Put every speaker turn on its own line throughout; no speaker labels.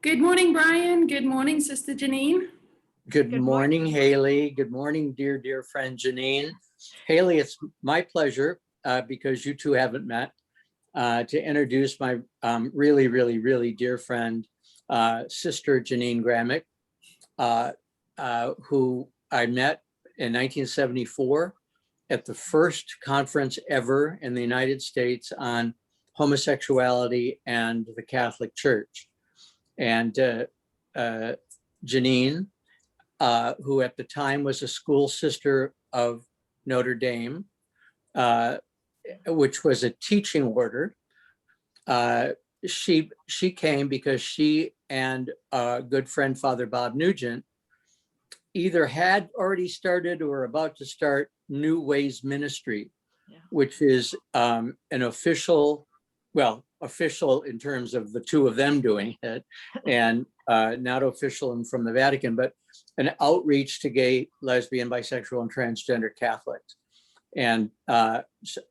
Good morning, Brian. Good morning, Sister Jeannine.
Good morning, Hayley. Good morning, dear friend Jeannine. Hayley, it's my pleasure, because you two haven't met, to introduce my really dear friend, Sister Jeannine Gramick, who I met in 1974 at the first conference ever in the United States on homosexuality and the Catholic Church. And Jeannine, who at the time was a school sister of Notre Dame, which was a teaching order. She came because she and a good friend, Father Bob Nugent, either had already started or were about to start New Ways Ministry, which is an official, well, official in terms of the two of them doing it, and not official and from the Vatican, but an outreach to gay, lesbian, bisexual, and transgender Catholics. And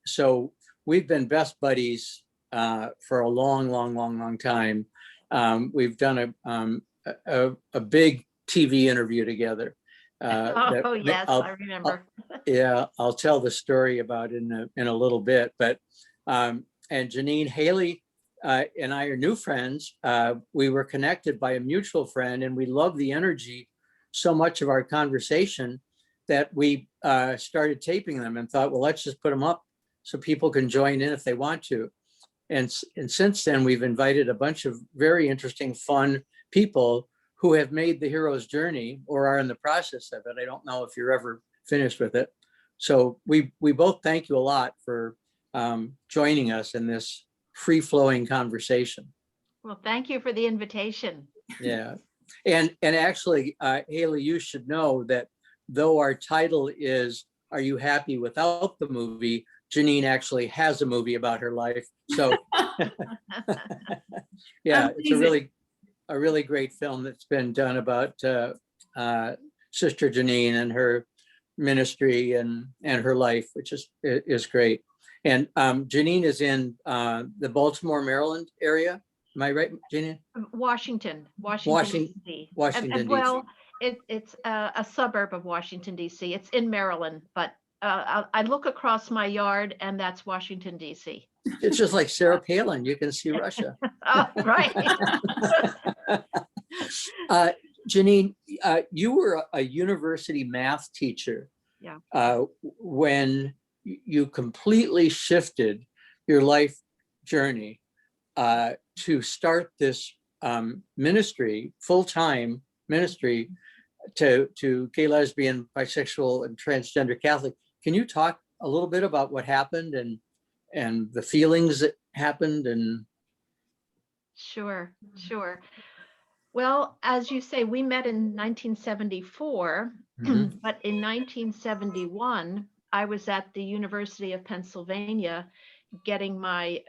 so we've been best buddies for a long time. We've done a big TV interview together.
Yes, I remember.
I'll tell the story about it in a little bit. But and Jeannine, Hayley and I are new friends. We were connected by a mutual friend, and we love the energy so much of our conversation that we started taping them and thought, well, let's just put them up so people can join in if they want to. And since then, we've invited a bunch of very interesting, fun people who have made the hero's journey or are in the process of it. I don't know if you're ever finished with it. So we both thank you a lot for joining us in this free-flowing conversation.
Well, thank you for the invitation.
Yeah. And actually, Hayley, you should know that though our title is, Are You Happy Without the Movie? Jeannine actually has a movie about her life. So yeah, it's a really great film that's been done about Sister Jeannine and her ministry and her life, which is great. And Jeannine is in the Baltimore, Maryland area. Am I right, Jeannine?
Washington D.C.
Washington, D.C.
Well, it's a suburb of Washington, D.C. It's in Maryland, but I look across my yard and that's Washington, D.C.
It's just like Sarah Palin. You can see Russia.
Oh, right.
Jeannine, you were a university math teacher.
Yeah.
When you completely shifted your life journey to start this ministry, full-time ministry to gay, lesbian, bisexual, and transgender Catholic. Can you talk a little bit about what happened and the feelings that happened? And
Sure. Well, as you say, we met in 1974,
Mhm.
but in 1971, I was at the University of Pennsylvania getting my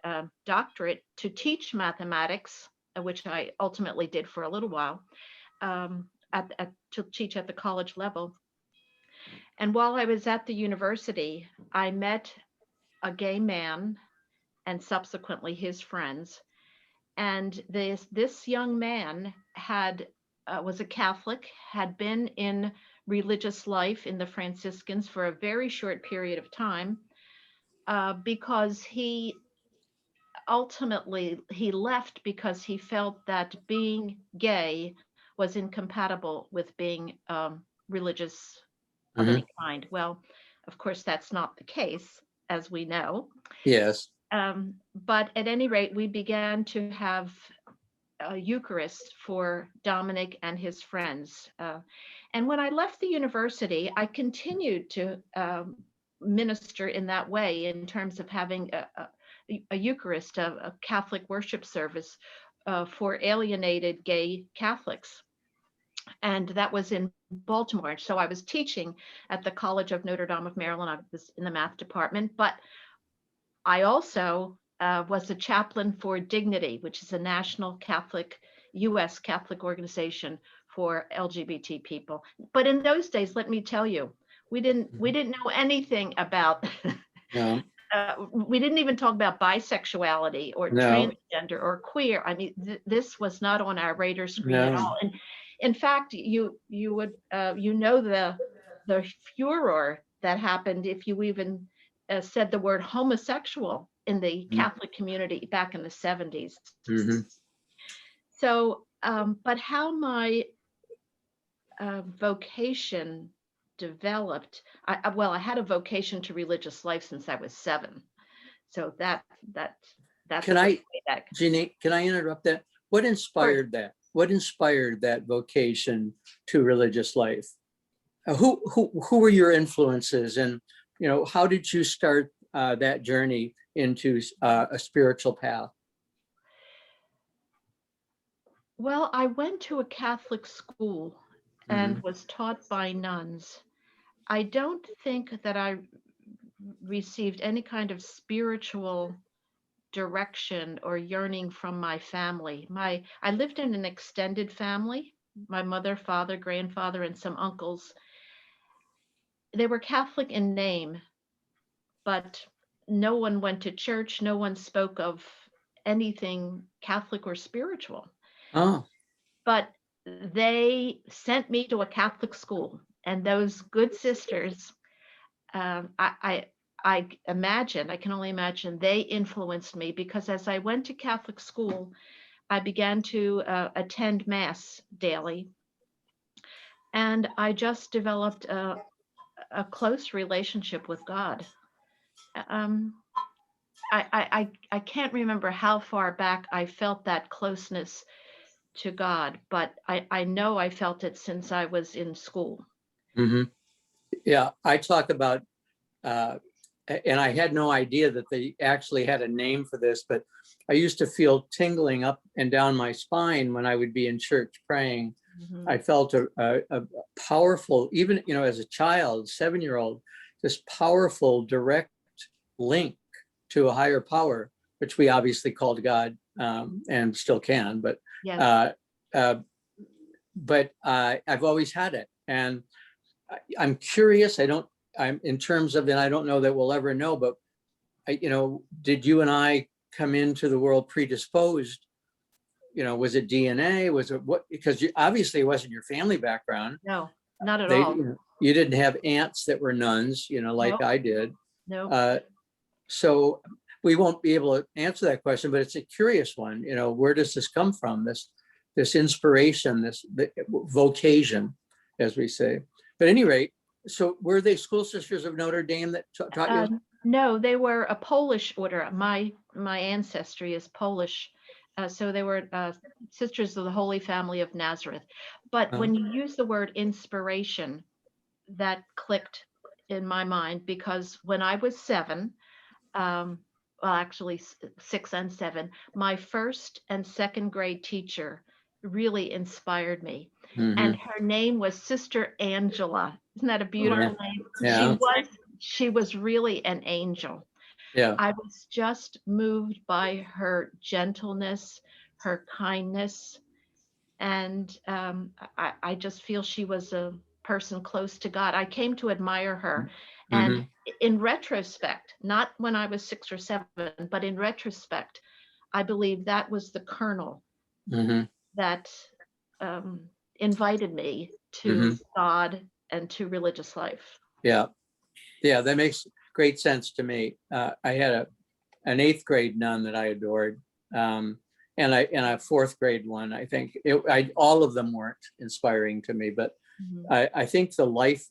doctorate to teach mathematics, which I ultimately did for a little while, to teach at the college level. And while I was at the university, I met a gay man and subsequently his friends. And this young man was a Catholic, had been in religious life in the Franciscans for a very short period of time, because he ultimately left because he felt that being gay was incompatible with being religious of any kind. Well, of course, that's not the case, as we know.
Yes.
But at any rate, we began to have a Eucharist for Dominic and his friends. And when I left the university, I continued to minister in that way in terms of having a Eucharist, a Catholic worship service for alienated gay Catholics. And that was in Baltimore. So I was teaching at the College of Notre Dame of Maryland. I was in the math department, but I also was a chaplain for Dignity, which is a national Catholic, U.S. Catholic organization for LGBT people. But in those days, let me tell you, we didn't know anything about we didn't even talk about bisexuality or
No.
transgender or queer. I mean, this was not on our radar screen at
No.
all. And in fact, you would the furor that happened if you even said the word homosexual in the Catholic community back in the 70s.
Mm-hmm.
So, but how my vocation developed, I had a vocation to religious life since I was 7. So that's
Can I,
way back.
Jeannine, can I interrupt that? What inspired that? What inspired that vocation to religious life? Who were your influences, and how did you start that journey into a spiritual path?
Well, I went to a Catholic school and was taught by nuns. I don't think that I received any kind of spiritual direction or yearning from my family. I lived in an extended family, my mother, father, grandfather, and some uncles. They were Catholic in name, but no one went to church. No one spoke of anything Catholic or spiritual.
Oh.
But they sent me to a Catholic school, and those good sisters, I imagine, I can only imagine, they influenced me, because as I went to Catholic school, I began to attend Mass daily, and I just developed a close relationship with God. I can't remember how far back I felt that closeness to God, but I know I felt it since I was in school.
Mm-hmm. Yeah, I talk about, and I had no idea that they actually had a name for this, but I used to feel tingling up and down my spine when I would be in church praying. I felt a powerful, even as a child, 7-year-old, this powerful direct link to a higher power, which we obviously called God, and still can, but
Yes.
I've always had it, and I'm curious. I'm in terms of, and I don't know that we'll ever know, but did you and I come into the world predisposed? Was it DNA? Was it what? Because obviously it wasn't your family background.
No, not at all.
You didn't have aunts that were nuns, like
Nope.
I did.
No.
So we won't be able to answer that question, but it's a curious one. Where does this come from? This inspiration, this vocation, as we say. But at any rate, so were they school sisters of Notre Dame that taught you?
No, they were a Polish order. My ancestry is Polish. So they were Sisters of the Holy Family of Nazareth. But when you use the word inspiration, that clicked in my mind, because when I was 7, well, actually 6 and 7, my first and second grade teacher really inspired me. And her name was Sister Angela. Isn't that a beautiful name?
Yeah.
She was really an angel.
Yeah.
I was just moved by her gentleness, her kindness, and I just feel she was a person close to God. I came to admire her. And in retrospect, not when I was 6 or 7, but in retrospect, I believe that was the kernel that invited me to God and to religious life.
Yeah. Yeah, that makes great sense to me. I had an 8th grade nun that I adored, and a 4th grade one. I think all of them weren't inspiring to me, but I think the life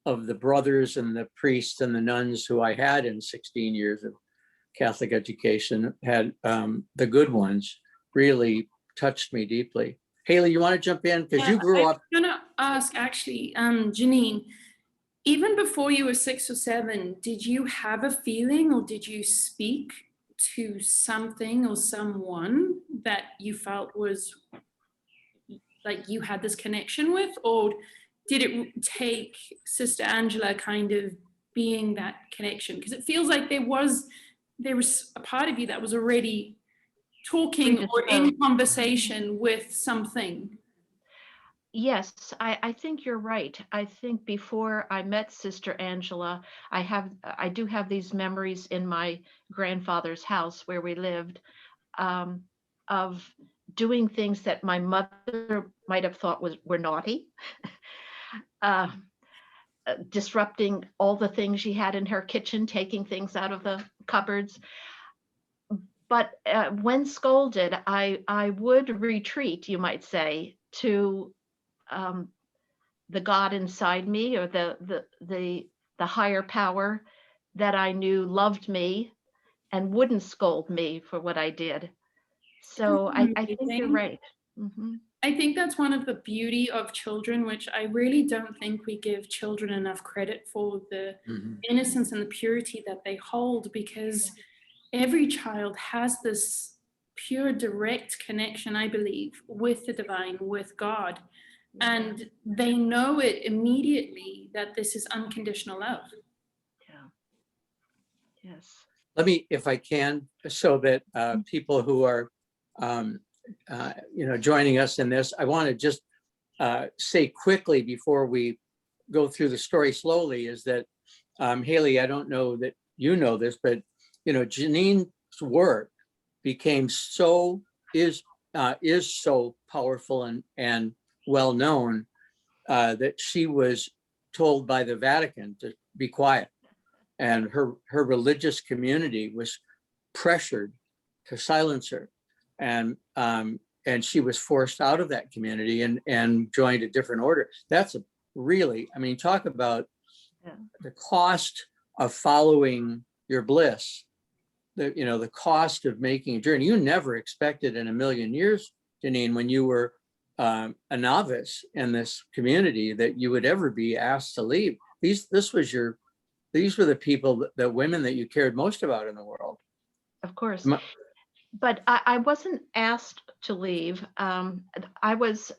of the brothers and the priests and the nuns who I had in 16 years of Catholic education had, the good ones, really touched me deeply. Hayley, you want to jump in? Because you grew up.
I'm going to ask, actually, Jeannine, even before you were 6 or 7, did you have a feeling, or did you speak to something or someone that you felt was like you had this connection with? Or did it take Sister Angela kind of being that connection? Because it feels like there was a part of you that was already talking or in conversation with something.
Yes, I think you're right. I think before I met Sister Angela, I do have these memories in my grandfather's house where we lived, um, of doing things that my mother might have thought were naughty, uh, disrupting all the things she had in her kitchen, taking things out of the cupboards. But when scolded, I would retreat, you might say, to um, the God inside me, or the higher power that I knew loved me and wouldn't scold me for what I did. So I think you're
Amazing.
right. Hmm.
I think that's one of the beauty of children, which I really don't think we give children enough credit for, the
Mhm.
innocence and the purity that they hold, because every child has this pure, direct connection, I believe, with the divine, with God. And they know it immediately that this is unconditional love.
Yeah. Yes.
Let me, if I can, so that people who are, joining us in this, I want to just say quickly before we go through the story slowly, is that Hayley, I don't know that you know this, but Jeannine's work became is so powerful and well known that she was told by the Vatican to be quiet, and her religious community was pressured to silence her, and she was forced out of that community and joined a different order. That's a really, I mean, talk about the cost of following your bliss, the cost of making a journey. You never expected in a million years, Jeannine, when you were a novice in this community, that you would ever be asked to leave. These were the people, the women that you cared most about in the world.
Of course. But I wasn't asked to leave. I was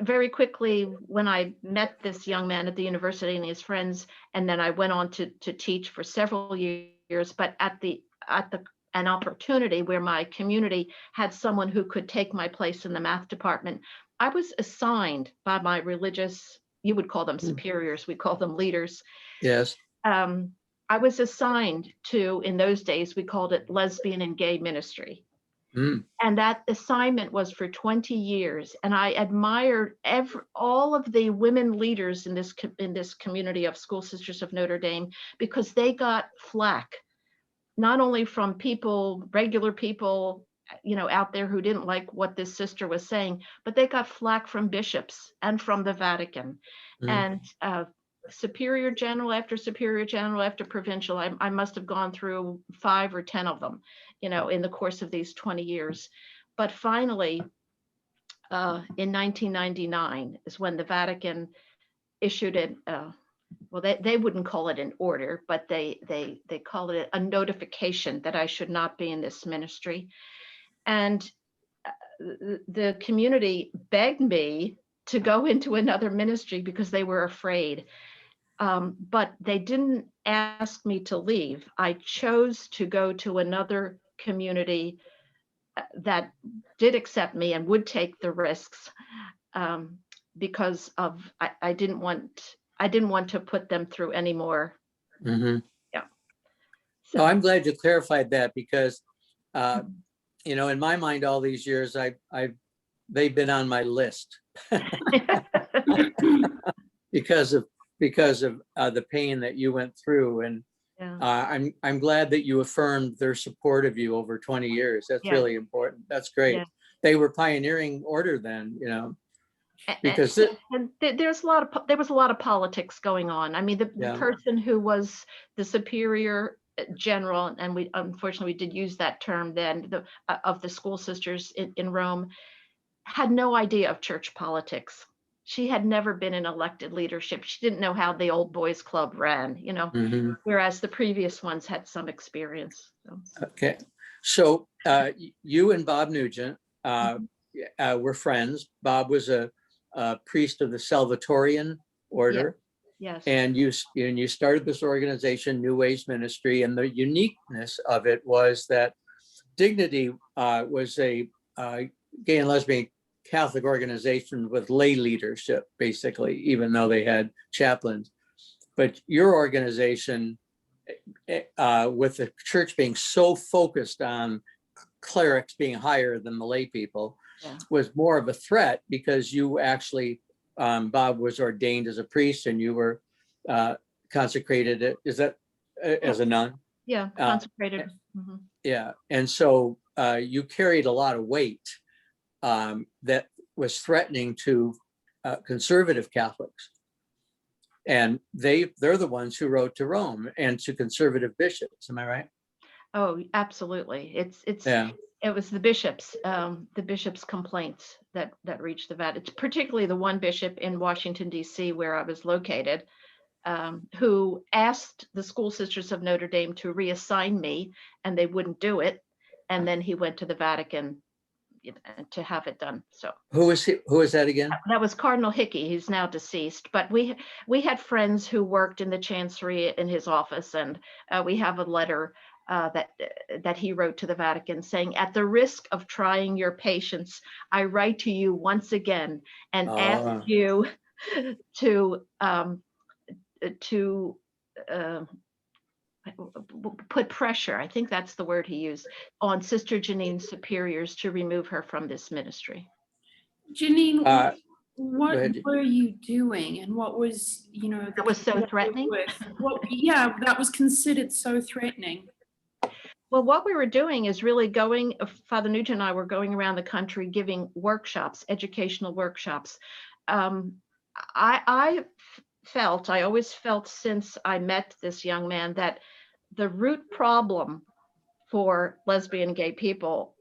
very quickly, when I met this young man at the university and his friends, and then I went on to teach for several years. But at an opportunity where my community had someone who could take my place in the math department, I was assigned by my religious, you would call them superiors, we call them leaders.
Yes.
I was assigned to, in those days, we called it lesbian and gay ministry. And that assignment was for 20 years. And I admired all of the women leaders in this community of School Sisters of Notre Dame, because they got flack, not only from regular people, out there who didn't like what this sister was saying, but they got flack from bishops and from the Vatican. And superior general after superior general after provincial, I must have gone through 5 or 10 of them, in the course of these 20 years. But finally, in 1999 is when the Vatican issued it. Well, they wouldn't call it an order, but they call it a notification that I should not be in this ministry. And the community begged me to go into another ministry because they were afraid. But they didn't ask me to leave. I chose to go to another community that did accept me and would take the risks, because I didn't want to put them through any more. Yeah.
So I'm glad you clarified that, because in my mind, all these years, they've been on my list because of the pain that you went through. And I'm glad that you affirmed their support of you over 20 years. That's really important. That's great.
Yeah.
They were pioneering order then, because
there was a lot of politics going on. I mean, the person who was the superior general, and we unfortunately did use that term then, of the school sisters in Rome, had no idea of church politics. She had never been in elected leadership. She didn't know how the old boys club ran, whereas the previous ones had some experience. So.
Okay. So you and Bob Nugent were friends. Bob was a priest of the Salvatorian order.
Yes.
And you started this organization, New Ways Ministry, and the uniqueness of it was that Dignity was a gay and lesbian Catholic organizations with lay leadership, basically, even though they had chaplains. But your organization, with the church being so focused on clerics being higher than the lay people, was more of a threat, because you actually, Bob was ordained as a priest, and you were consecrated, is that as a nun?
Yeah, consecrated.
Yeah, and so you carried a lot of weight that was threatening to conservative Catholics. And they're the ones who wrote to Rome and to conservative bishops. Am I right?
Oh, absolutely.
Yeah.
It was the bishops' complaints that reached the Vatican, particularly the one bishop in Washington, D.C., where I was located, who asked the School Sisters of Notre Dame to reassign me, and they wouldn't do it. And then he went to the Vatican to have it done. So
Who is that again?
that was Cardinal Hickey. He's now deceased, but we had friends who worked in the chancery in his office, and we have a letter that he wrote to the Vatican saying, "At the risk of trying your patience, I write to you once again and ask you to put pressure," I think that's the word he used, "on Sister Jeannine's superiors to remove her from this ministry."
Jeannine, what were you doing, and what was,
that was so threatening?
That was considered so threatening.
Well, what we were doing is really going, Father Nugent and I were going around the country giving workshops, educational workshops. I always felt since I met this young man that the root problem for lesbian gay people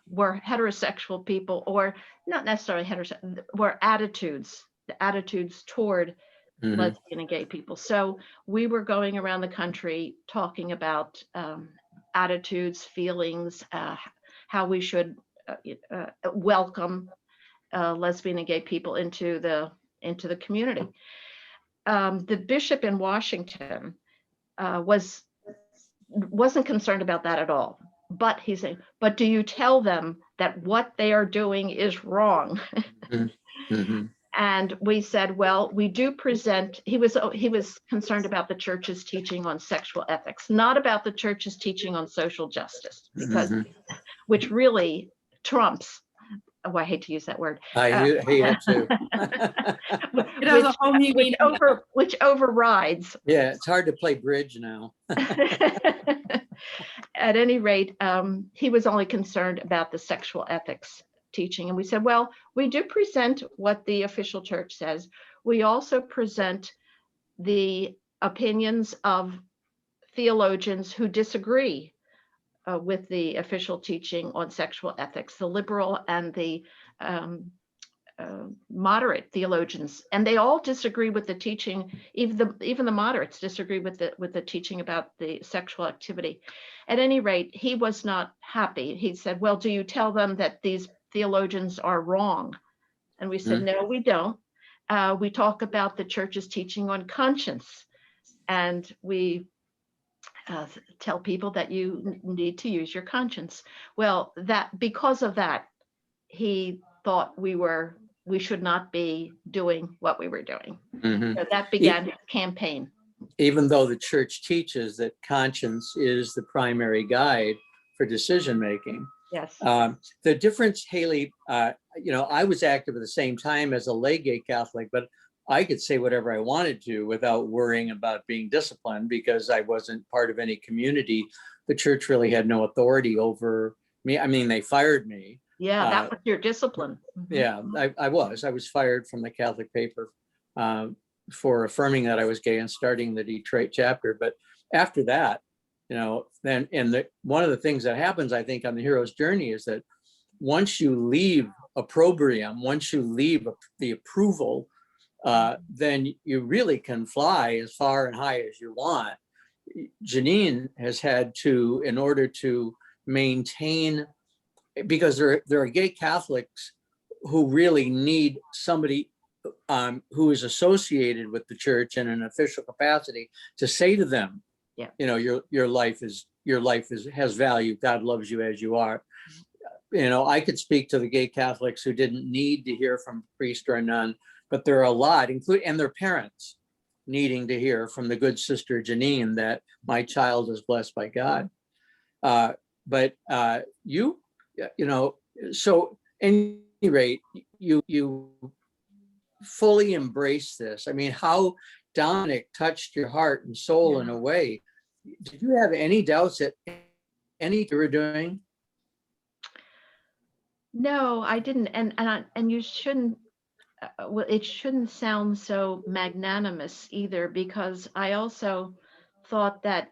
were heterosexual people, or not necessarily heterosexual, were the attitudes toward lesbian and gay people. So we were going around the country talking about attitudes, feelings, how we should welcome lesbian and gay people into the community. The bishop in Washington wasn't concerned about that at all. But he's saying, "But do you tell them that what they are doing is wrong?" And we said, "Well, we do present." He was concerned about the church's teaching on sexual ethics, not about the church's teaching on social justice, because which really trumps. Oh, I hate to use that word.
I hate it too.
It has a whole new meaning.
Which overrides.
Yeah, it's hard to play bridge now.
At any rate, he was only concerned about the sexual ethics teaching. And we said, well, we do present what the official church says. We also present the opinions of theologians who disagree with the official teaching on sexual ethics, the liberal and the moderate theologians, and they all disagree with the teaching. Even the moderates disagree with the teaching about the sexual activity. At any rate, he was not happy. He said, "Well, do you tell them that these theologians are wrong?" And we said, "No, we don't. We talk about the church's teaching on conscience, and we tell people that you need to use your conscience." Well, because of that, he thought we should not be doing what we were doing. So that began his campaign.
Even though the church teaches that conscience is the primary guide for decision making.
Yes.
The difference, Hayley, I was active at the same time as a lay gay Catholic, but I could say whatever I wanted to without worrying about being disciplined, because I wasn't part of any community. The church really had no authority over me. I mean, they fired me.
Yeah, that was your discipline.
Yeah, I was fired from the Catholic paper for affirming that I was gay and starting the Detroit chapter. But after that, then one of the things that happens, I think, on the hero's journey is that once you leave opprobrium, once you leave the approval, then you really can fly as far and high as you want. Jeannine has had to, in order to maintain, because there are gay Catholics who really need somebody who is associated with the church in an official capacity to say to them, your life has value. God loves you as you are. I could speak to the gay Catholics who didn't need to hear from a priest or a nun, but there are a lot, and their parents needing to hear from the good Sister Jeannine that my child is blessed by God. But so at any rate, you fully embrace this. I mean, how Dominic touched your heart and soul in a way. Did you have any doubts at any you were doing?
No, I didn't. And you shouldn't, well, it shouldn't sound so magnanimous either, because I also thought that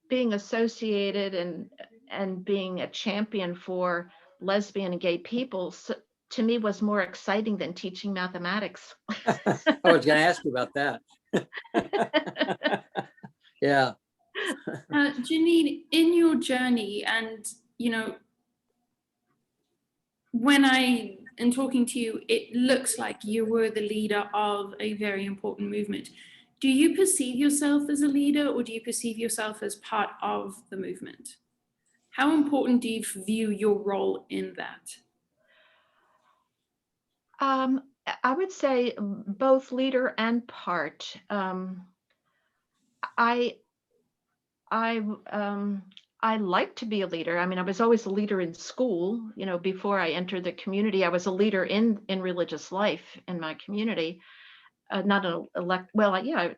being associated and being a champion for lesbian and gay people, to me, was more exciting than teaching mathematics.
I was going to ask you about that. Yeah.
Jeannine, in your journey, and when in talking to you, it looks like you were the leader of a very important movement. Do you perceive yourself as a leader, or do you perceive yourself as part of the movement? How important do you view your role in that?
I would say both leader and part. I like to be a leader. I mean, I was always a leader in school. Before I entered the community, I was a leader in religious life in my community. Not an elect. Well, yeah,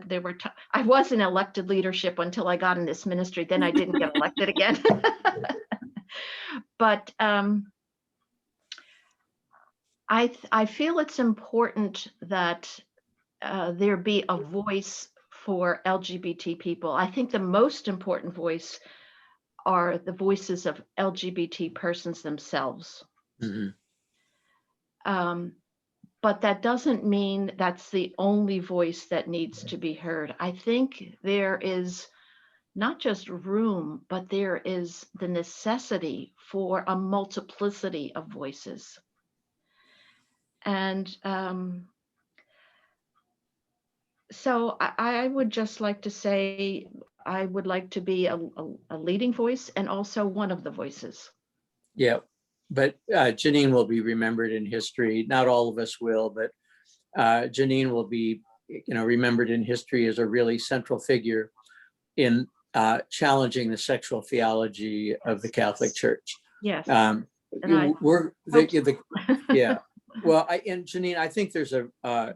there were. I was in elected leadership until I got in this ministry. Then I didn't get elected again. But I feel it's important that there be a voice for LGBT people. I think the most important voice are the voices of LGBT persons themselves.
Mm-hmm.
But that doesn't mean that's the only voice that needs to be heard. I think there is not just room, but there is the necessity for a multiplicity of voices. And so I would just like to say, I would like to be a leading voice and also one of the voices.
Yeah, but Jeannine will be remembered in history. Not all of us will, but Jeannine will be, remembered in history as a really central figure in challenging the sexual theology of the Catholic Church.
Yes.
Yeah. Well, and Jeannine, I think there's all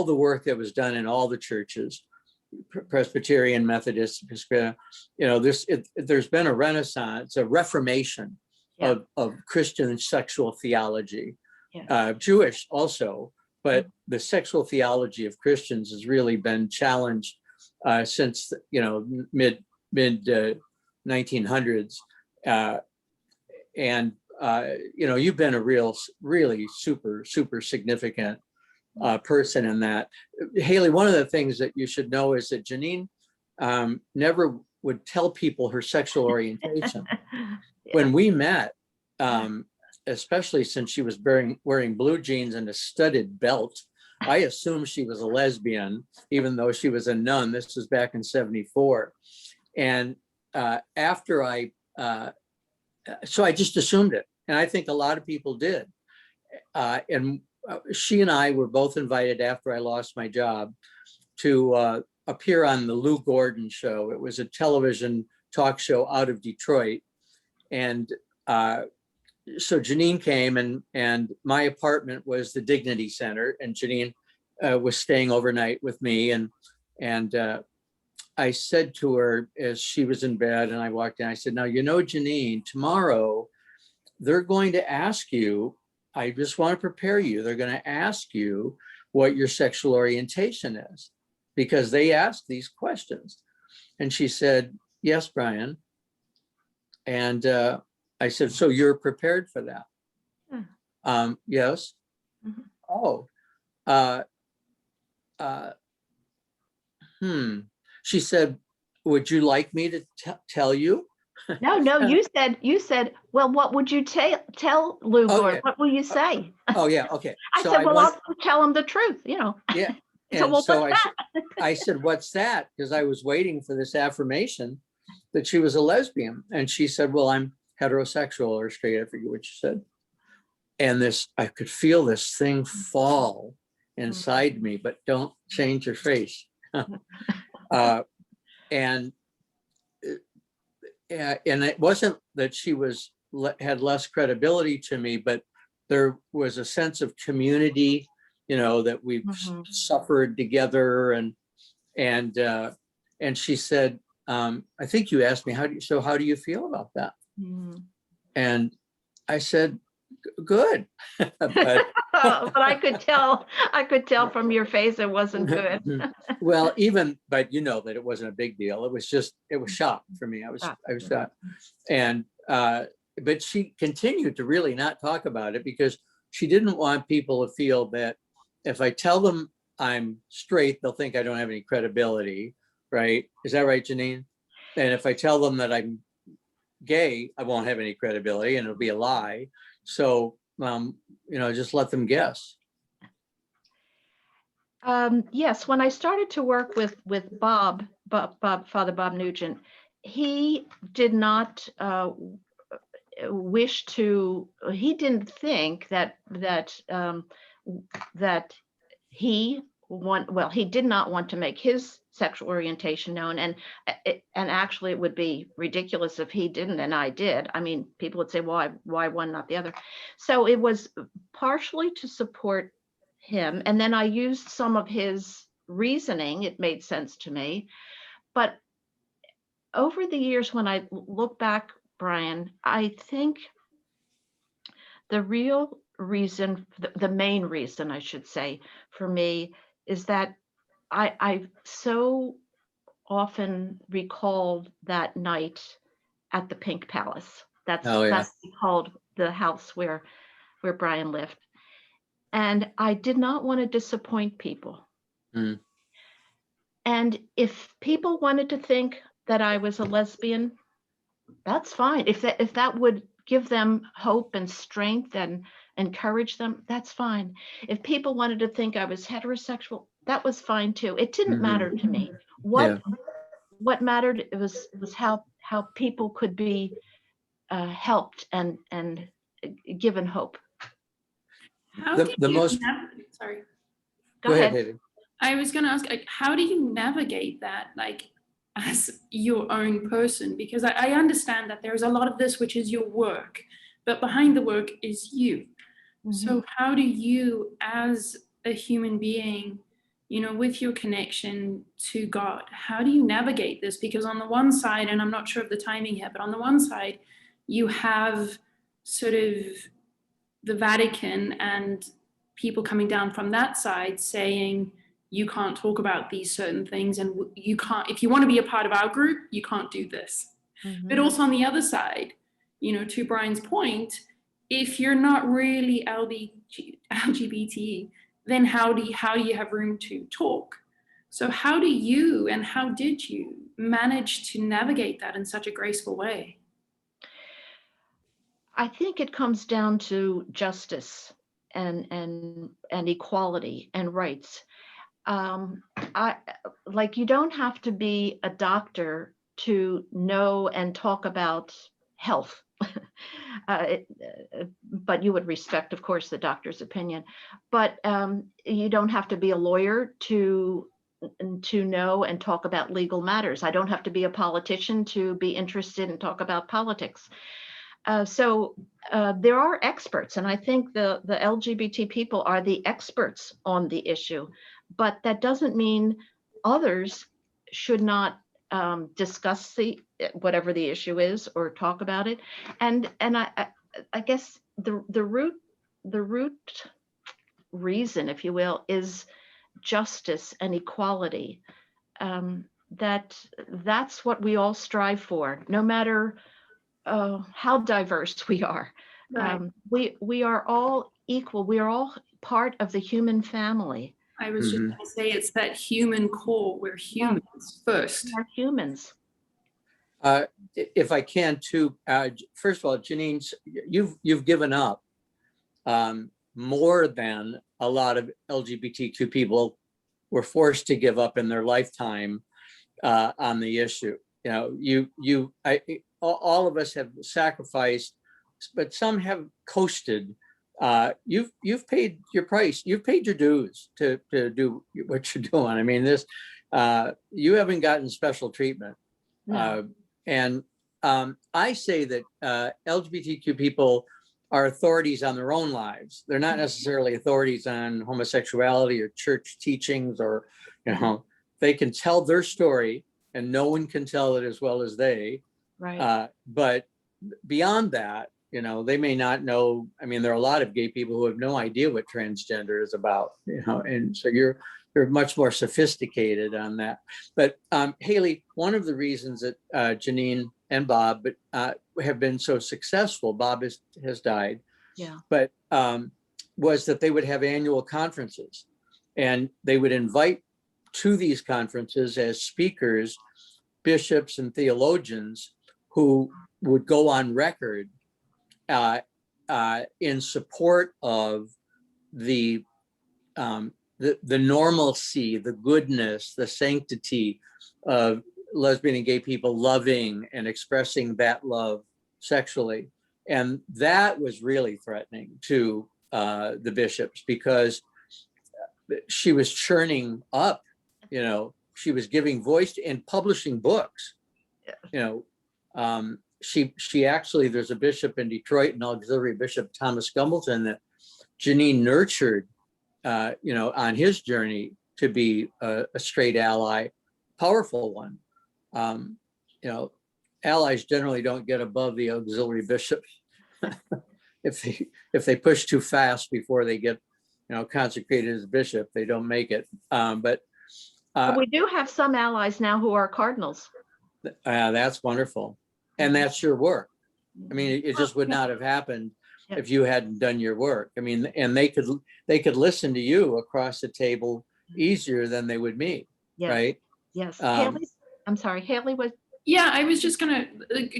the work that was done in all the churches, Presbyterian, Methodist, there's been a renaissance, a reformation of Christian sexual theology, Jewish also, but the sexual theology of Christians has really been challenged since mid 1900s, and you've been a really super significant person in that. Hayley, one of the things that you should know is that Jeannine never would tell people her sexual orientation. When we met, especially since she was wearing blue jeans and a studded belt, I assumed she was a lesbian, even though she was a nun. This was back in '74. And so I just assumed it. And I think a lot of people did. And she and I were both invited after I lost my job to appear on the Lou Gordon show. It was a television talk show out of Detroit. And so Jeannine came, and my apartment was the Dignity Center, and Jeannine was staying overnight with me. And I said to her as she was in bed and I walked in, I said, now, Jeannine, tomorrow they're going to ask you, I just want to prepare you, they're going to ask you what your sexual orientation is, because they ask these questions. And she said, yes, Brian. And I said, so you're prepared for that? Yes. Mm-hmm. Oh. She said, would you like me to tell you?
No, you said, well, what would you tell Lou Gordon?
Yeah.
What will you say?
Oh, yeah. Okay.
I said, I'll tell him the truth,
Yeah.
And so
I said, what's that? Because I was waiting for this affirmation. that she was a lesbian. And she said, well, I'm heterosexual or straight, I forget what she said. And I could feel this thing fall inside me, but don't change your face. And it wasn't that she had less credibility to me, but there was a sense of community, that we've suffered together. And she said, I think you asked me, how do you feel about that? And I said, good. But
I could tell from your face it wasn't good.
Well, but that it wasn't a big deal. It was shock for me. I was shocked. And but she continued to really not talk about it because she didn't want people to feel that if I tell them I'm straight, they'll think I don't have any credibility, right? Is that right, Jeannine? And if I tell them that I'm gay, I won't have any credibility and it'll be a lie. So, just let them guess.
Yes, when I started to work with Father Bob Nugent, he did not he didn't think that he did not want to make his sexual orientation known, and actually it would be ridiculous if he didn't and I did. I mean, people would say, why one, not the other? So it was partially to support him, and then I used some of his reasoning. It made sense to me. But over the years, when I look back, Brian, I think the real reason, the main reason I should say for me, is that I so often recalled that night at the Pink Palace. That's called the house where Brian lived. And I did not want to disappoint people. And if people wanted to think that I was a lesbian, that's fine. If that would give them hope and strength and encourage them, that's fine. If people wanted to think I was heterosexual, that was fine too. It didn't matter to me. What mattered was how people could be helped and given hope.
Sorry.
Go ahead.
Hayley.
I was going to ask, how do you navigate that, as your own person? Because I understand that there's a lot of this, which is your work, but behind the work is you. So how do you, as a human being, with your connection to God, how do you navigate this? Because on the one side, and I'm not sure of the timing here, but on the one side, you have sort of the Vatican and people coming down from that side saying, you can't talk about these certain things, and you can't, if you want to be a part of our group, you can't do this. But also on the other side, to Brian's point, if you're not really LGBT, then how do you have room to talk? So how did you manage to navigate that in such a graceful way?
I think it comes down to justice and equality and rights. You don't have to be a doctor to know and talk about health. But you would respect, of course, the doctor's opinion. But you don't have to be a lawyer to know and talk about legal matters. I don't have to be a politician to be interested and talk about politics. So there are experts, and I think the LGBT people are the experts on the issue. But that doesn't mean others should not discuss whatever the issue is or talk about it. And I guess the root reason, if you will, is justice and equality. That's what we all strive for, no matter how diverse we are.
Right.
We are all equal. We are all part of the human family.
I was just going to say, it's that human core. We're humans first.
We're humans.
If I can too, first of all, Jeannine, you've given up more than a lot of LGBTQ people were forced to give up in their lifetime on the issue. all of us have sacrificed, but some have coasted. You've paid your price. You've paid your dues to do what you're doing. I mean, you haven't gotten special treatment.
No.
And I say that LGBTQ people are authorities on their own lives. They're not necessarily authorities on homosexuality or church teachings, or, they can tell their story and no one can tell it as well as they.
Right.
But beyond that, they may not know. I mean, there are a lot of gay people who have no idea what transgender is about, and so you're much more sophisticated on that. But Hayley, one of the reasons that Jeannine and Bob have been so successful, Bob has died, but was that they would have annual conferences, and they would invite to these conferences as speakers bishops and theologians who would go on record in support of the normalcy, the goodness, the sanctity of lesbian and gay people loving and expressing that love sexually. And that was really threatening to the bishops, because she was churning up, she was giving voice to and publishing books. She actually, there's a bishop in Detroit, an auxiliary bishop, Thomas Gumbleton, that Jeannine nurtured, on his journey to be a straight ally, powerful one. Allies generally don't get above the auxiliary bishop. If they push too fast before they get, consecrated as bishop, they don't make it. But
we do have some allies now who are cardinals.
That's wonderful. And that's your work. I mean, it just would not have happened if you hadn't done your work. I mean, and they could listen to you across the table easier than they would me, right?
Yes. Hayley, I'm sorry, Hayley was.
Yeah, I was just a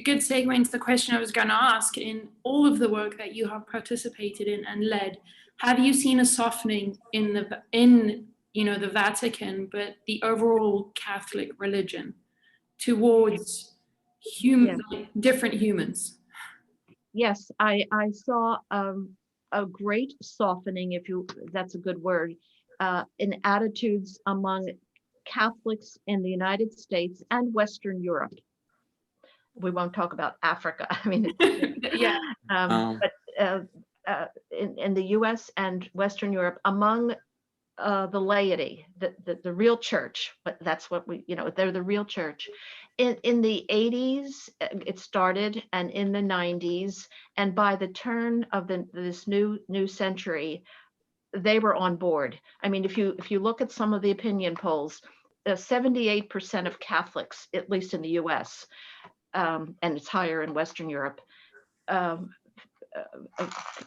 good segue into the question I was going to ask. In all of the work that you have participated in and led, have you seen a softening in the Vatican, but the overall Catholic religion towards different humans?
Yes, I saw a great softening, that's a good word, in attitudes among Catholics in the United States and Western Europe. We won't talk about Africa. I mean, but in the U.S. and Western Europe, among the laity, the real church, but that's what they're the real church. In the 80s, it started, and in the 90s, and by the turn of this new century, they were on board. I mean, if you look at some of the opinion polls, 78% of Catholics, at least in the U.S., and it's higher in Western Europe,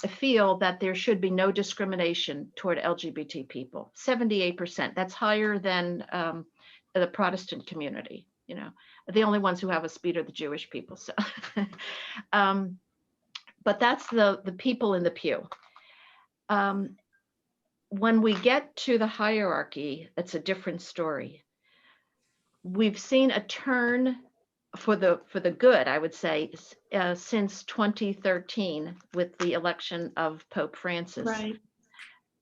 feel that there should be no discrimination toward LGBT people. 78%. That's higher than the Protestant community. The only ones who have a speed are the Jewish people. So, but that's the people in the pew. When we get to the hierarchy, it's a different story. We've seen a turn for the good, I would say, since 2013 with the election of Pope Francis.
Right.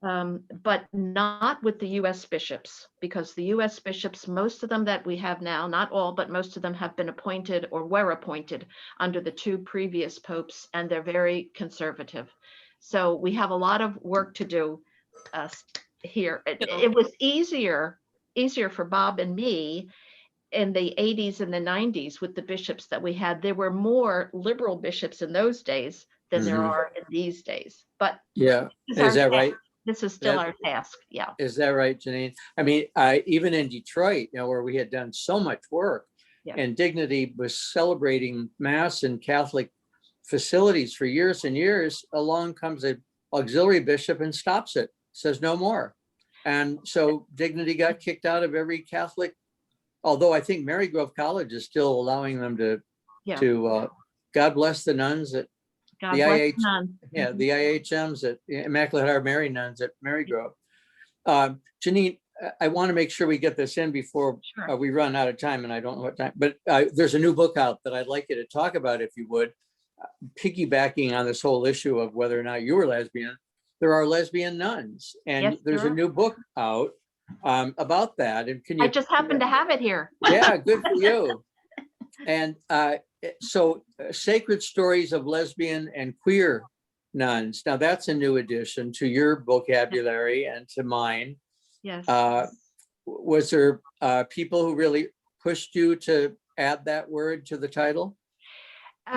But not with the U.S. bishops, because the U.S. bishops, most of them that we have now, not all, but most of them have been appointed or were appointed under the two previous popes, and they're very conservative. So we have a lot of work to do here. It was easier for Bob and me in the 80s and the 90s with the bishops that we had. There were more liberal bishops in those days than there are in these days. But
is that right?
This is still our task. Yeah.
Is that right, Jeannine? I mean, even in Detroit, where we had done so much work, and Dignity was celebrating Mass in Catholic facilities for years and years, along comes an auxiliary bishop and stops it, says no more. And so Dignity got kicked out of every Catholic, although I think Marygrove College is still allowing them to God bless the nuns at the IHMs at Immaculate Heart Mary nuns at Marygrove. Jeannine, I want to make sure we get this in before
Sure.
we run out of time, and I don't know what time, but there's a new book out that I'd like you to talk about, if you would, piggybacking on this whole issue of whether or not you were lesbian. There are lesbian nuns, and
Yes,
there's
there
a
are.
new book out about that. And can you?
I just happen to have it here.
Yeah, good for you. And so Sacred Stories of Lesbian and Queer Nuns. Now that's a new addition to your vocabulary and to mine.
Yes.
Was there people who really pushed you to add that word to the title?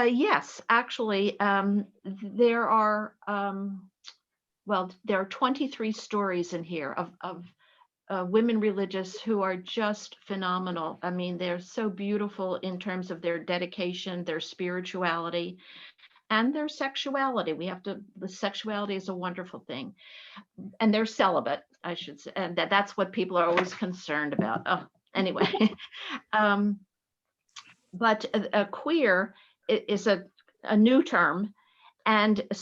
Yes, actually, there are, there are 23 stories in here of women religious who are just phenomenal. I mean, they're so beautiful in terms of their dedication, their spirituality, and their sexuality. The sexuality is a wonderful thing. And they're celibate, I should say, and that's what people are always concerned about. Oh, anyway. But queer is a new term, and a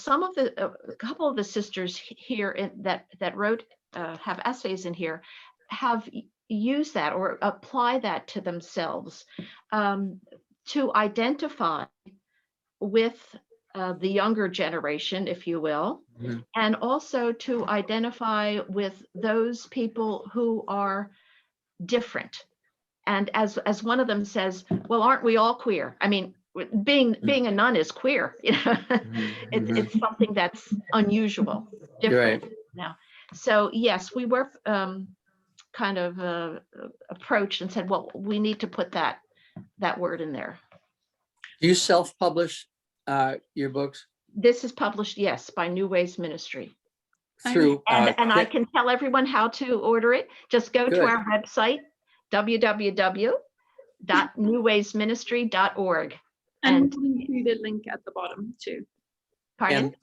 couple of the sisters here that wrote have essays in here have used that or apply that to themselves to identify with the younger generation, if you will,
Mhm.
and also to identify with those people who are different. And as one of them says, well, aren't we all queer? I mean, being a nun is queer. You know, it's something that's unusual, different.
Right.
Now, so yes, we were kind of approached and said, well, we need to put that word in there.
Do you self-publish your books?
This is published, yes, by New Ways Ministry.
Through
And I can tell everyone how to order it. Just go to our website, www.newwaysministry.org.
And we'll include a link at the bottom too.
Pardon?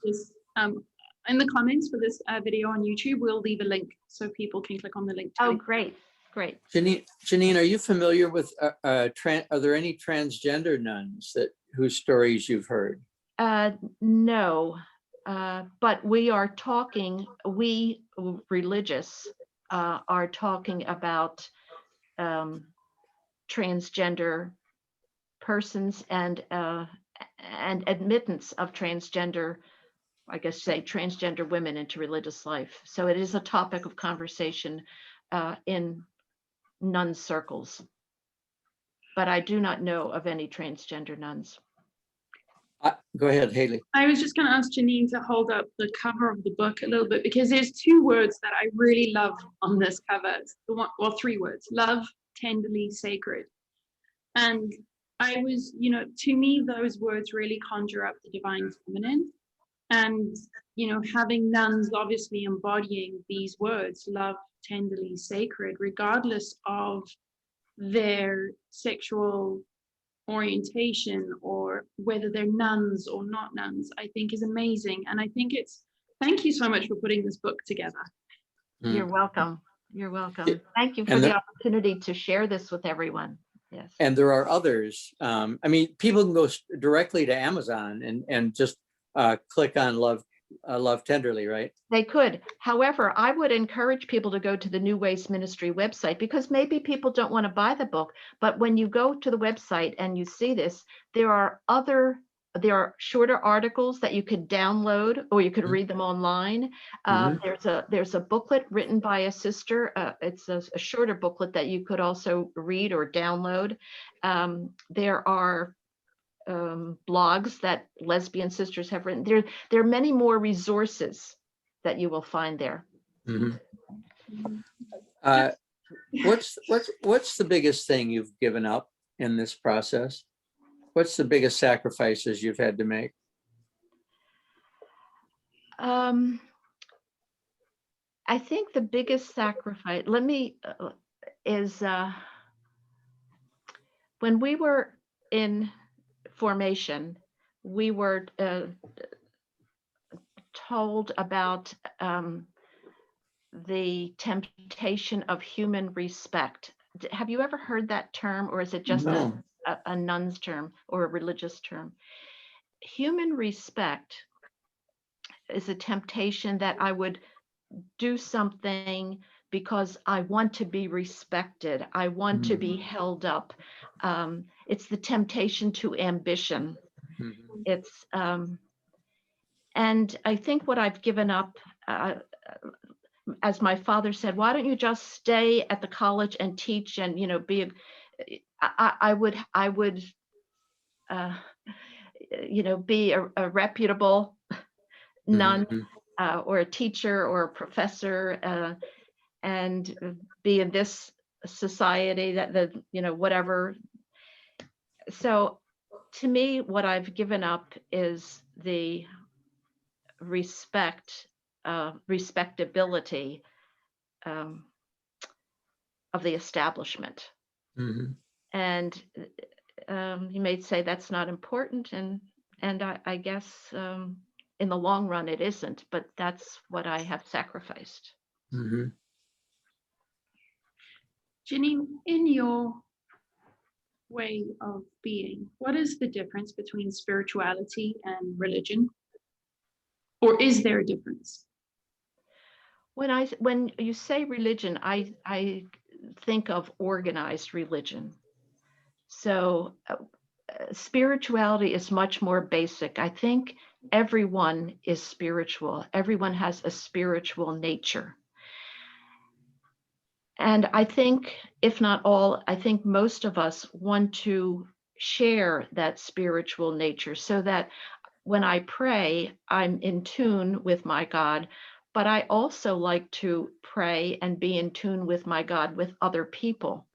In the comments for this video on YouTube, we'll leave a link so people can click on the link.
Oh, great. Great.
Jeannine, are you familiar with, are there any transgender nuns whose stories you've heard?
No, but we religious are talking about transgender persons and admittance of transgender, I guess say transgender women into religious life. So it is a topic of conversation in nun circles, but I do not know of any transgender nuns.
Go ahead, Hayley.
I was just going to ask Jeannine to hold up the cover of the book a little bit, because there's two words that I really love on this cover. Three words: love, tenderly, sacred. And I was, to me, those words really conjure up the divine feminine. And, having nuns obviously embodying these words, love, tenderly, sacred, regardless of their sexual orientation or whether they're nuns or not nuns, I think is amazing. And I think thank you so much for putting this book together.
You're welcome. You're welcome. Thank you for the opportunity to share this with everyone. Yes.
And there are others. I mean, people can go directly to Amazon and just click on Love Tenderly, right?
They could. However, I would encourage people to go to the New Ways Ministry website, because maybe people don't want to buy the book, but when you go to the website and you see this, there are shorter articles that you could download, or you could read them online. There's a booklet written by a sister. It's a shorter booklet that you could also read or download. There are blogs that lesbian sisters have written. There are many more resources that you will find there.
What's the biggest thing you've given up in this process? What's the biggest sacrifices you've had to make?
I think the biggest sacrifice is when we were in formation, we were told about the temptation of human respect. Have you ever heard that term, or is it just a nun's term or a religious term? Human respect is a temptation that I would do something because I want to be respected. I want to be held up. It's the temptation to ambition.
Mhm.
It's and I think what I've given up, as my father said, why don't you just stay at the college and teach and, be I would be a reputable nun,
Mhm.
or a teacher or a professor, and be in this society that whatever. So to me, what I've given up is the respectability um, of the establishment.
Mhm.
And you may say that's not important, and I guess in the long run it isn't, but that's what I have sacrificed.
Mhm.
Jeannine, in your way of being, what is the difference between spirituality and religion? Or is there a difference?
When you say religion, I think of organized religion. So spirituality is much more basic. I think everyone is spiritual. Everyone has a spiritual nature. And I think, if not all, I think most of us want to share that spiritual nature so that when I pray, I'm in tune with my God. But I also like to pray and be in tune with my God with other people.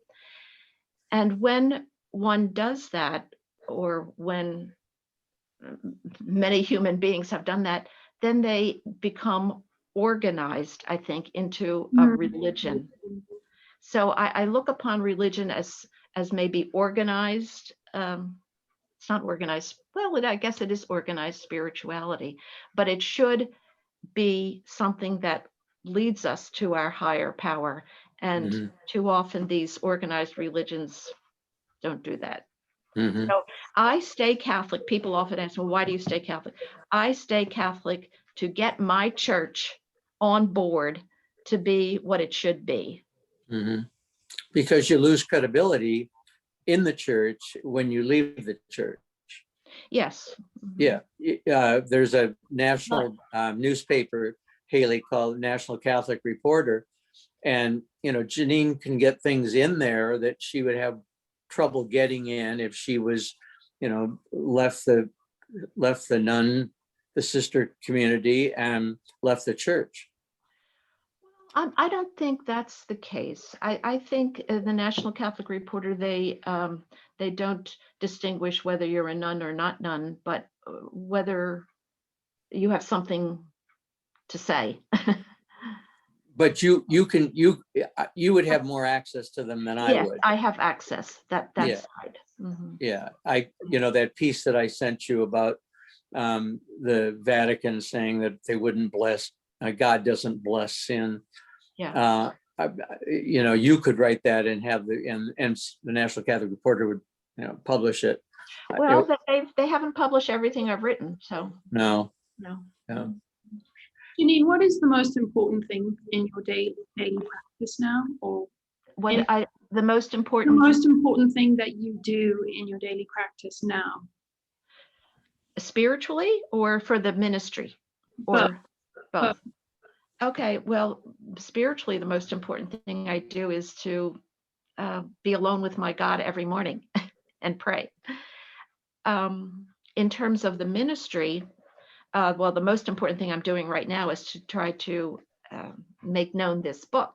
And when one does that, or when many human beings have done that, then they become organized, I think, into a religion. So I look upon religion as maybe organized. It's not organized. Well, I guess it is organized spirituality, but it should be something that leads us to our higher power. And
Mhm.
too often these organized religions don't do that.
Mhm.
So I stay Catholic. People often ask, well, why do you stay Catholic? I stay Catholic to get my church on board to be what it should be.
Mhm. Because you lose credibility in the church when you leave the church.
Yes.
Yeah. There's a national newspaper, Hayley, called National Catholic Reporter. And, Jeannine can get things in there that she would have trouble getting in if she was, left the sister community and left the church.
I don't think that's the case. I think the National Catholic Reporter, they don't distinguish whether you're a nun or not nun, but whether you have something to say.
But you would have more access to them than I
Yes,
would.
I have access. That's
Yeah.
right. Mhm.
Yeah. That piece that I sent you about the Vatican saying that they wouldn't bless, God doesn't bless sin.
Yeah.
You could write that and have and the National Catholic Reporter would, publish it.
Well, they haven't published everything I've written, so
No.
no.
No.
Jeannine, what is the most important thing in your daily practice now? Or
The most
the
important
most important thing that you do in your daily practice now?
spiritually or for the ministry? Or both? Okay, well, spiritually, the most important thing I do is to be alone with my God every morning and pray. In terms of the ministry, well, the most important thing I'm doing right now is to try to make known this book.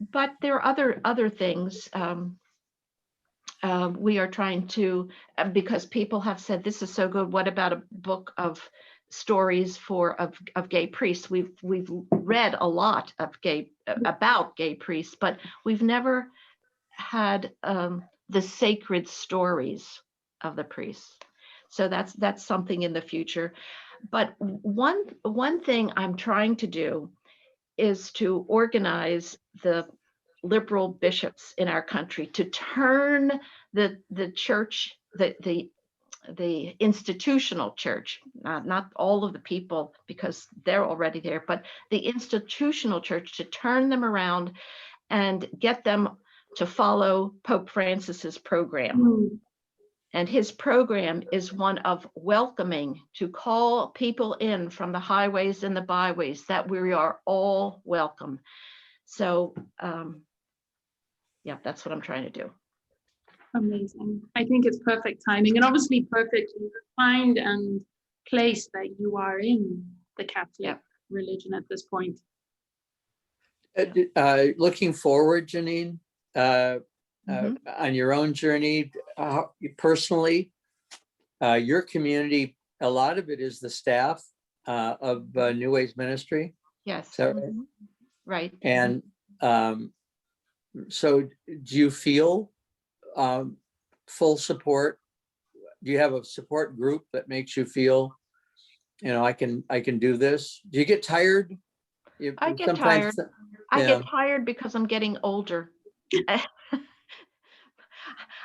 But there are other things. We are trying to, because people have said, this is so good. What about a book of stories of gay priests? We've read a lot of about gay priests, but we've never had the sacred stories of the priests. So that's something in the future. But one thing I'm trying to do is to organize the liberal bishops in our country to turn the church, the the institutional church, not all of the people because they're already there, but the institutional church, to turn them around and get them to follow Pope Francis's program.
Mm.
And his program is one of welcoming, to call people in from the highways and the byways, that we are all welcome. So, yeah, that's what I'm trying to do.
Amazing. I think it's perfect timing, and obviously perfect in the time and place that you are in the Catholic religion at this point.
Looking forward, Jeannine, on your own journey, personally, your community, a lot of it is the staff of New Ways Ministry.
Yes.
Is that right?
Right.
And so do you feel full support? Do you have a support group that makes you feel, I can do this? Do you get tired?
I get tired. I get tired because I'm getting older.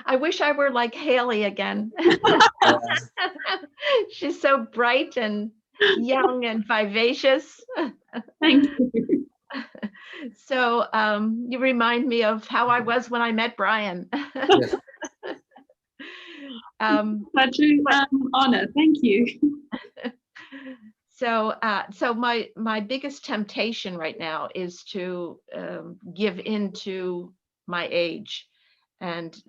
I wish I were like Hayley again. She's so bright and young and vivacious.
Thank you.
So you remind me of how I was when I met Brian.
Yes.
Such an honor. Thank you.
So my biggest temptation right now is to give in to my age, and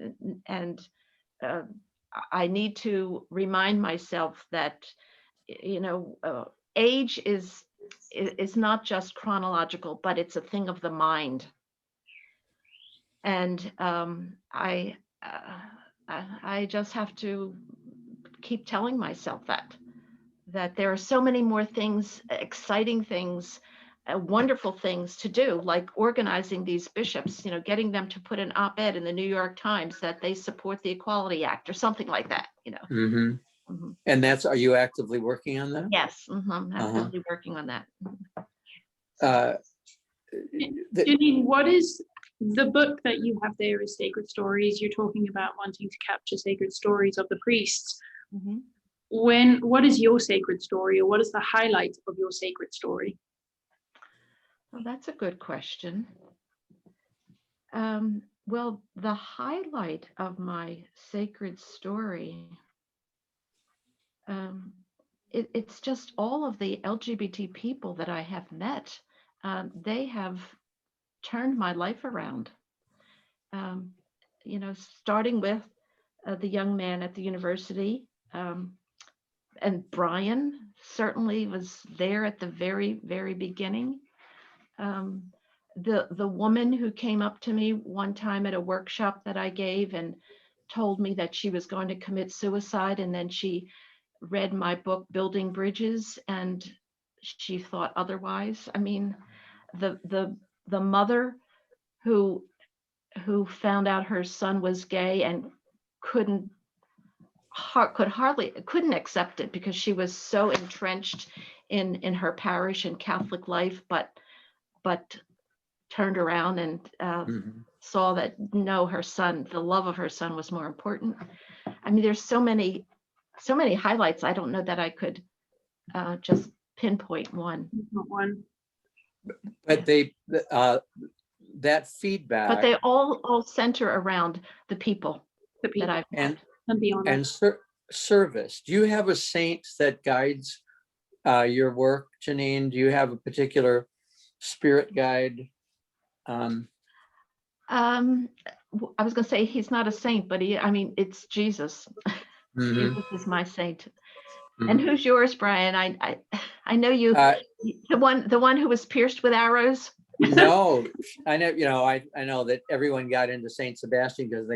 I need to remind myself that age is not just chronological, but it's a thing of the mind. And I just have to keep telling myself that there are so many more things, exciting things, wonderful things to do, like organizing these bishops, getting them to put an op-ed in the New York Times that they support the Equality Act or something like that,
Mm-hmm. Mm-hmm. And are you actively working on that?
Yes, I'm actively working on that.
Jeannine, what is the book that you have there is Sacred Stories? You're talking about wanting to capture sacred stories of the priests.
Mm-hmm.
What is your sacred story, or what is the highlight of your sacred story?
Well, that's a good question. Well, the highlight of my sacred story, it's just all of the LGBT people that I have met. They have turned my life around. Starting with the young man at the university, and Brian certainly was there at the very, very beginning. The woman who came up to me one time at a workshop that I gave and told me that she was going to commit suicide, and then she read my book, Building Bridges, and she thought otherwise. I mean, the mother who found out her son was gay and couldn't accept it because she was so entrenched in her parish and Catholic life, but turned around and saw that no, her son, the love of her son was more important. I mean, there's so many highlights. I don't know that I could just pinpoint one.
Not one.
But that feedback.
But they all center around the people that I've met.
And service. Do you have a saint that guides your work, Jeannine? Do you have a particular spirit guide?
I was going to say he's not a saint, but it's Jesus.
Mm-hmm.
Jesus is my saint. Mm-hmm. And who's yours, Brian? I know you. The one who was pierced with arrows.
No, I know. I know that everyone got into Saint Sebastian because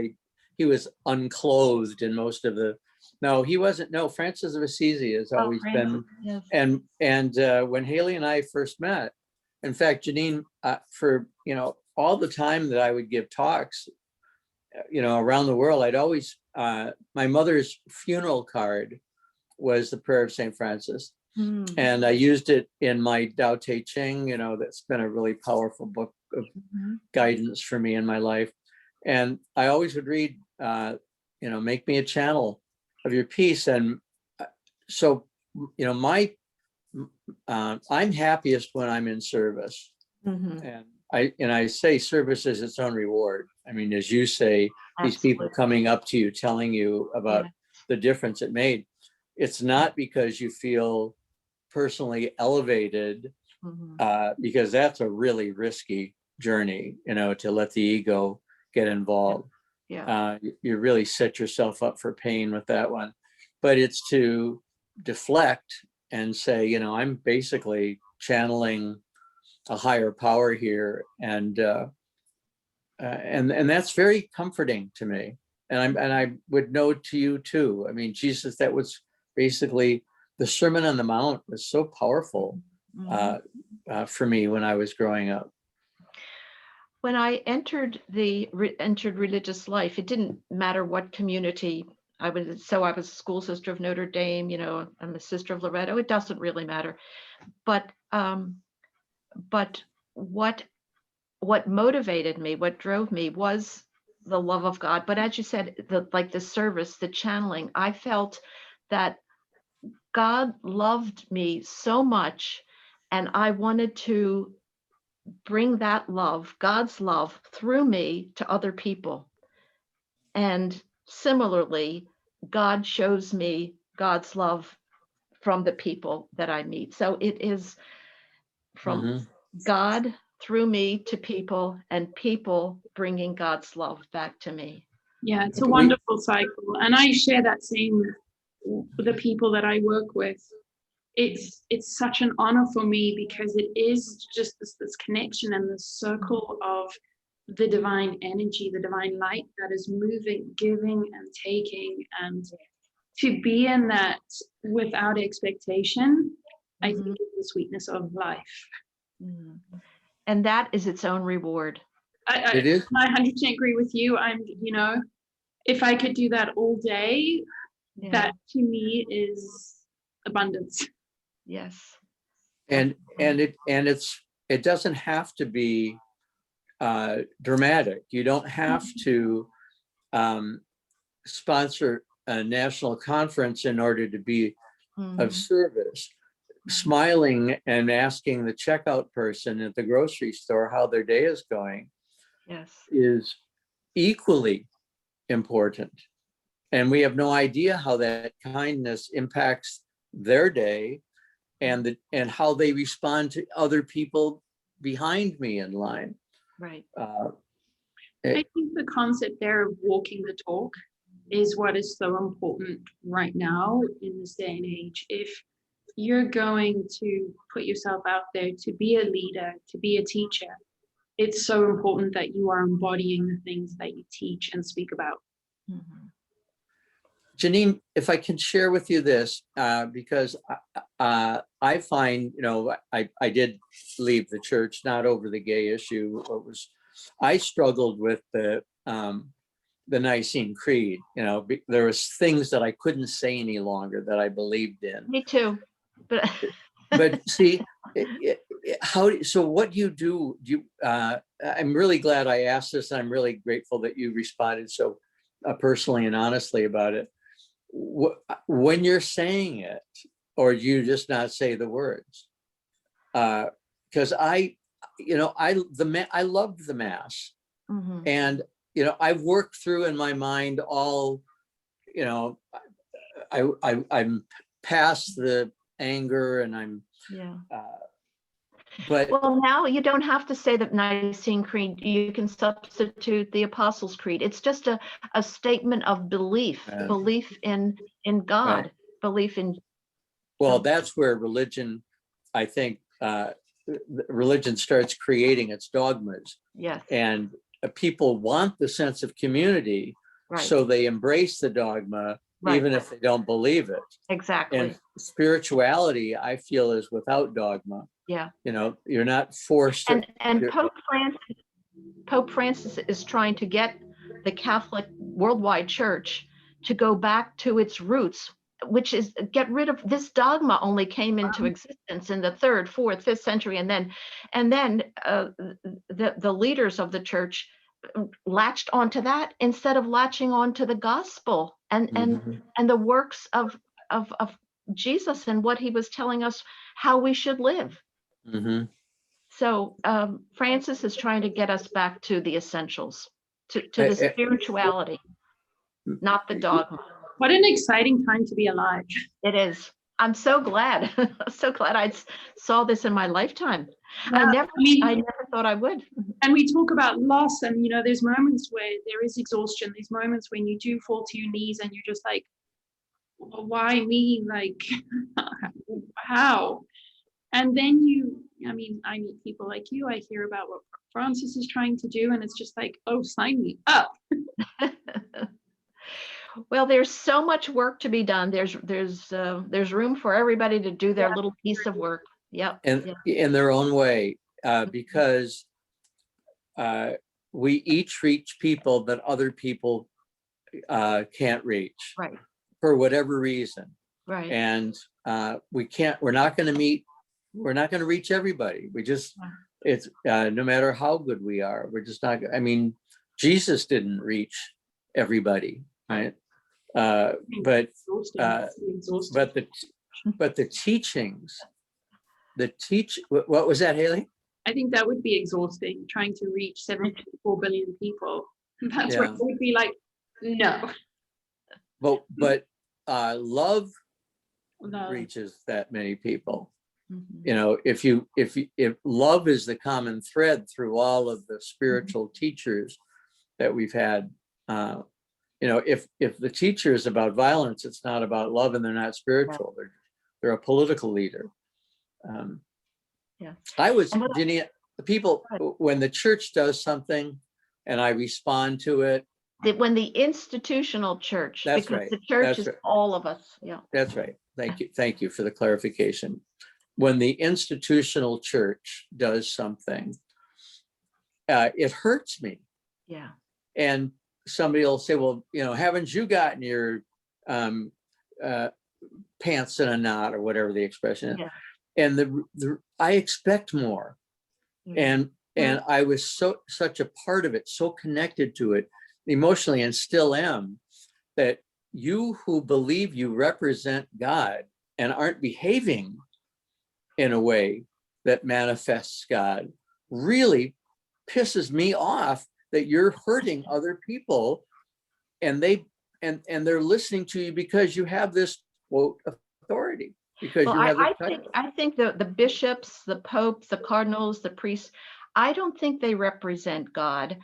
he was unclothed in most of the. No, he wasn't. No, Francis of Assisi has always been. Yes. And when Hayley and I first met, in fact, Jeannine, for all the time that I would give talks, around the world, I'd always my mother's funeral card was the Prayer of St. Francis. And I used it in my Tao Te Ching, that's been a really powerful book of guidance for me in my life. And I always would read, make me a channel your piece. And so, I'm happiest when I'm in service.
Mhm.
And I say service is its own reward. I mean, as you say, these people
Absolutely.
coming up to you, telling you about
Yeah.
the difference it made. It's not because you feel personally elevated,
Mhm.
because that's a really risky journey, to let the ego get involved.
Yeah.
You really set yourself up for pain with that one. But it's to deflect and say, I'm basically channeling a higher power here, and that's very comforting to me. And I would know to you too. I mean, Jesus, that was basically the Sermon on the Mount was so powerful
Mhm.
for me when I was growing up.
When I entered religious life, it didn't matter what community I was. So I was a school sister of Notre Dame. I'm a sister of Loretto. It doesn't really matter. But what motivated me, what drove me, was the love of God. But as you said, the service, the channeling, I felt that God loved me so much, and I wanted to bring that love, God's love, through me to other people. And similarly, God shows me God's love from the people that I meet. So it is from
Mhm.
God through me to people, and people bringing God's love back to me.
Yeah, it's a wonderful cycle. And I share that same with the people that I work with. It's such an honor for me, because it is just this connection and this circle of the divine energy, the divine light that is moving, giving and taking. And to be in that without expectation, I think is the sweetness of life.
Mhm. And that is its own reward.
It is.
I 100% agree with you. If I could do that all day,
Yeah.
that to me is abundance.
Yes.
And it doesn't have to be dramatic. You don't have to sponsor a national conference in order to be of service. Smiling and asking the checkout person at the grocery store how their day is going,
yes,
is equally important. And we have no idea how that kindness impacts their day, and how they respond to other people behind me in line.
right.
I think the concept there of walking the talk is what is so important right now in this day and age. If you're going to put yourself out there to be a leader, to be a teacher, it's so important that you are embodying the things that you teach and speak about.
Jeannine, if I can share with you this, because I find, I did leave the church, not over the gay issue. I struggled with the Nicene Creed. There was things that I couldn't say any longer that I believed in.
Me too.
But see, so what you do, I'm really glad I asked this, and I'm really grateful that you responded so personally and honestly about it. When you're saying it, or you just not say the words, because I loved the Mass, and I've worked through in my mind all, I'm past the anger, and I'm but
well, now you don't have to say the Nicene Creed. You can substitute the Apostles' Creed. It's just a statement of belief in God,
right.
belief in.
Well, that's where religion, I think, religion starts creating its dogmas.
Yes.
And people want the sense of community,
right.
So they embrace the dogma, right, even if they don't believe it.
Exactly.
And spirituality, I feel, is without dogma.
Yeah.
You're not forced.
And Pope Francis is trying to get the Catholic worldwide church to go back to its roots, which is get rid of this dogma. Only came into existence in the 3rd, 4th, 5th century, and then the leaders of the church latched onto that instead of latching onto the gospel and
Mhm.
and the works of Jesus and what he was telling us how we should live.
Mhm.
So Francis is trying to get us back to the essentials, to the
I-
spirituality, not the dogma.
What an exciting time to be alive.
It is. I'm so glad. So glad I saw this in my lifetime.
Yeah,
I never thought I would.
and we talk about loss, and there's moments where there is exhaustion. There's moments when you do fall to your knees and you're just like, why me? Like, how? And then I meet people like you. I hear about what Francis is trying to do, and it's just like, oh, sign me up.
Well, there's so much work to be done. There's room for everybody to do their little piece of work. Yep.
And in their own way, because we each reach people that other people can't reach,
Right.
for whatever reason.
Right.
And we're not going to reach everybody. It's no matter how good we are, we're just not, Jesus didn't reach everybody, right? But the teachings, what was that, Hayley?
I think that would be exhausting, trying to reach 74 billion people. That's where
Yeah.
it would be like, no.
But love
No.
reaches that many people.
Mhm.
If love is the common thread through all of the spiritual teachers that we've had, if the teacher is about violence, it's not about love, and they're not spiritual. They're a political leader.
Yeah.
Jeannine, the people, when the church does something and I respond to it.
When the institutional church,
That's
because
right.
the church
That's
is
right.
all of us. Yeah.
That's right. Thank you for the clarification. When the institutional church does something, it hurts me.
Yeah.
And somebody will say, well, haven't you gotten your pants in a knot, or whatever the expression is?
Yeah.
And I expect more.
Mhm.
And I was such a part of it, so connected to it emotionally, and still am, that you who believe you represent God and aren't behaving in a way that manifests God really pisses me off, that you're hurting other people, and they're listening to you because you have this quote authority, because
Well,
you have
I think the bishops, the popes, the cardinals, the priests, I don't think they represent God.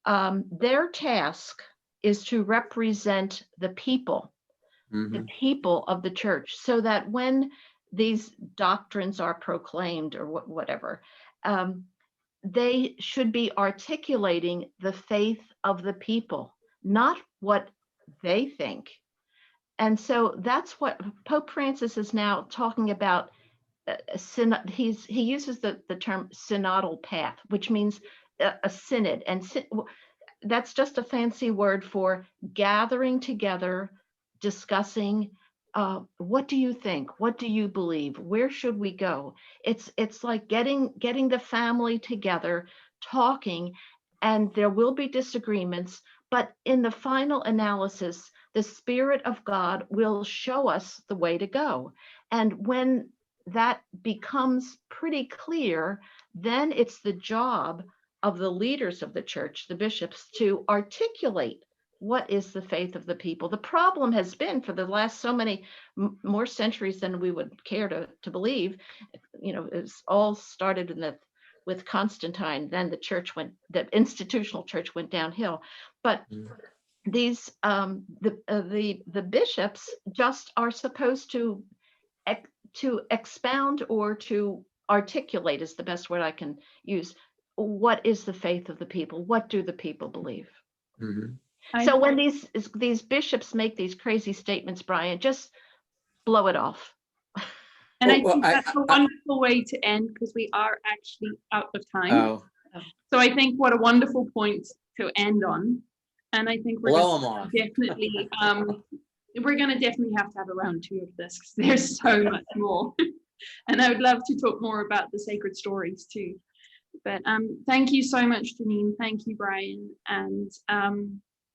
Their task is to represent the people of the church, so that when these doctrines are proclaimed or whatever, they should be articulating the faith of the people, not what they think. And so that's what Pope Francis is now talking about. He uses the term synodal path, which means a synod, and that's just a fancy word for gathering together, discussing, what do you think, what do you believe, where should we go. It's like getting the family together, talking, and there will be disagreements, but in the final analysis, the Spirit of God will show us the way to go. And when that becomes pretty clear, then it's the job of the leaders of the church, the bishops, to articulate what is the faith of the people. The problem has been, for the last so many more centuries than we would care to believe, it's all started with Constantine. Then the institutional church went downhill. But these the bishops just are supposed to expound, or to articulate is the best word I can use. What is the faith of the people? What do the people believe? So when these bishops make these crazy statements, Brian, just blow it off.
And I think that's a wonderful way to end, because we are actually out of time. So I think what a wonderful point to end on. And I think we're going to definitely have to have a round 2 of this, because there's so much more. And I would love to talk more about the sacred stories too. But thank you so much, Jeannine. Thank you, Brian. And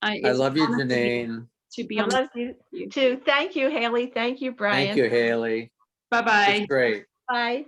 I love you, Jeannine.
to be
I
on.
love you too. Thank you, Hayley. Thank you, Brian.
Thank you, Hayley.
Bye-bye.
It's great.
Bye.